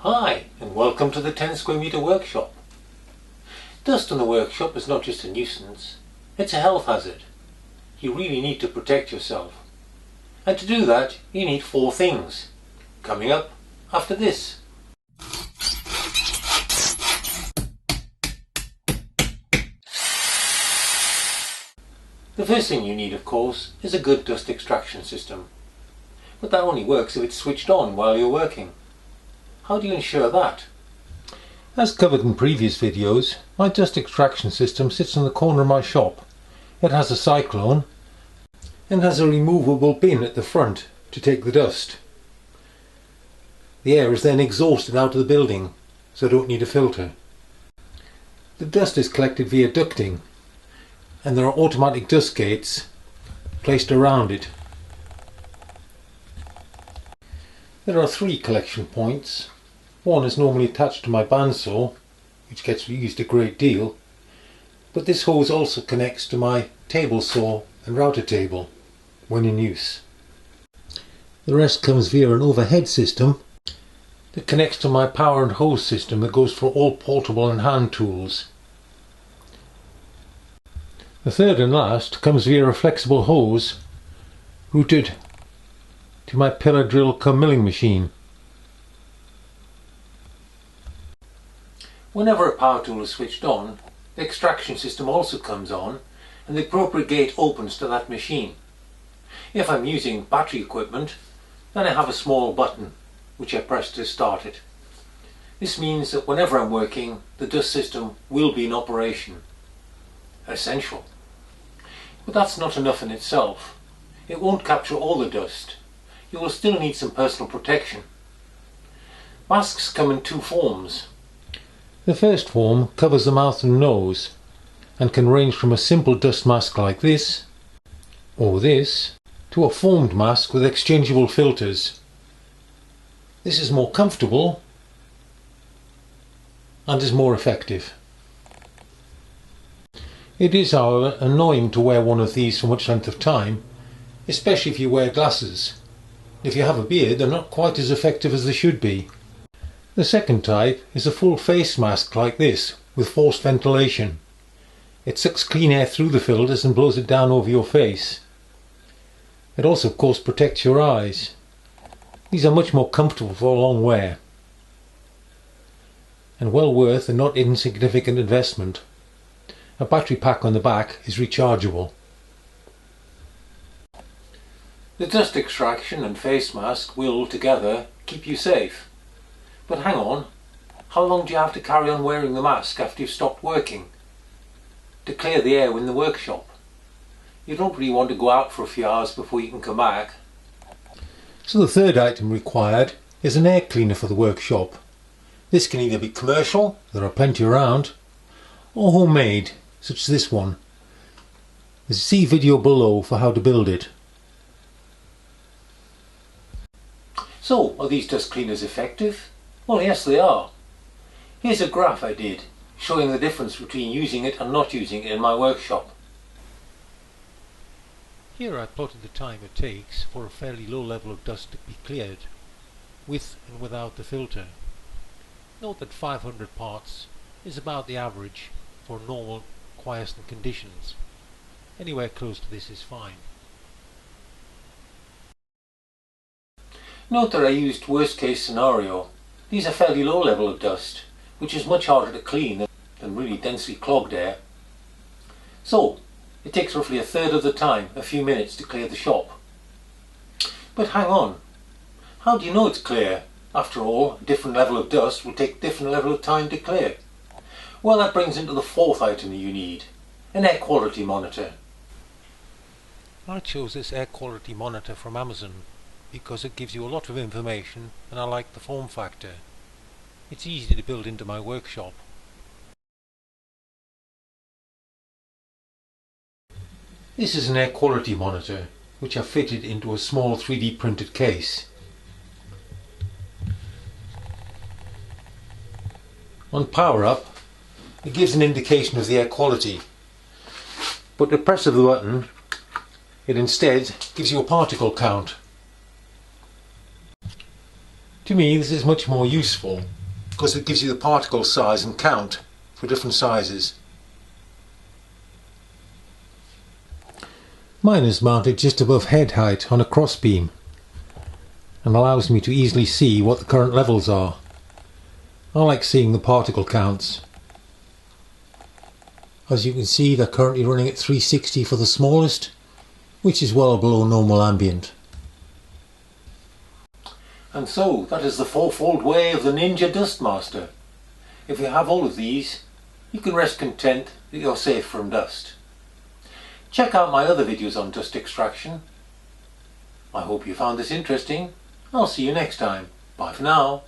Hi, and welcome to the 10 square metre workshop. Dust in the workshop is not just a nuisance, it's a health hazard. You really need to protect yourself. And to do that, you need 4 things. Coming up after this. The first thing you need, of course, is a good dust extraction system. But that only works if it's switched on while you're working. How do you ensure that? As covered in previous videos, my dust extraction system sits in the corner of my shop. It has a cyclone and has a removable bin at the front to take the dust. The air is then exhausted out of the building, so I don't need a filter. The dust is collected via ducting, and there are automatic dust gates placed around it. There are 3 collection points. One is normally attached to my bandsaw, which gets used a great deal, but this hose also connects to my table saw and router table when in use. The rest comes via an overhead system that connects to my power and hose system that goes for all portable and hand tools. The third and last comes via a flexible hose routed to my pillar drill cum milling machine. Whenever a power tool is switched on, the extraction system also comes on and the appropriate gate opens to that machine. If I'm using battery equipment, then I have a small button which I press to start it. This means that whenever I'm working, the dust system will be in operation. Essential. But that's not enough in itself. It won't capture all the dust. You will still need some personal protection. Masks come in 2 forms. The first form covers the mouth and nose and can range from a simple dust mask like this or this to a foamed mask with exchangeable filters. This is more comfortable and is more effective. It is, however, annoying to wear one of these for much length of time, especially if you wear glasses. If you have a beard, they're not quite as effective as they should be. The second type is a full face mask like this, with forced ventilation. It sucks clean air through the filters and blows it down over your face. It also, of course, protects your eyes. These are much more comfortable for long wear, and well worth a not insignificant investment. A battery pack on the back is rechargeable. The dust extraction and face mask will, together, keep you safe. But hang on, how long do you have to carry on wearing the mask after you've stopped working? To clear the air in the workshop. You don't really want to go out for a few hours before you can come back. So the third item required is an air cleaner for the workshop. This can either be commercial, there are plenty around, or homemade, such as this one. See video below for how to build it. So, are these dust cleaners effective? Well, yes, they are. Here's a graph I did showing the difference between using it and not using it in my workshop. Here I plotted the time it takes for a fairly low level of dust to be cleared, with and without the filter. Note that 500 parts is about the average for normal quiescent conditions. Anywhere close to this is fine. Note that I used worst case scenario. These are fairly low level of dust, which is much harder to clean than really densely clogged air. So, it takes roughly a third of the time, a few minutes, to clear the shop. But hang on, how do you know it's clear? After all, a different level of dust will take a different level of time to clear. Well, that brings into the 4th item you need, an air quality monitor. I chose this air quality monitor from Amazon because it gives you a lot of information and I like the form factor. It's easy to build into my workshop. This is an air quality monitor which I fitted into a small 3D printed case. On power up, it gives an indication of the air quality, but the press of the button, it instead gives you a particle count. To me, this is much more useful because it gives you the particle size and count for different sizes. Mine is mounted just above head height on a crossbeam and allows me to easily see what the current levels are. I like seeing the particle counts. As you can see, they're currently running at 360 for the smallest, which is well below normal ambient. And so, that is the fourfold way of the Ninja Dustmaster. If you have all of these, you can rest content that you're safe from dust. Check out my other videos on dust extraction. I hope you found this interesting. I'll see you next time. Bye for now.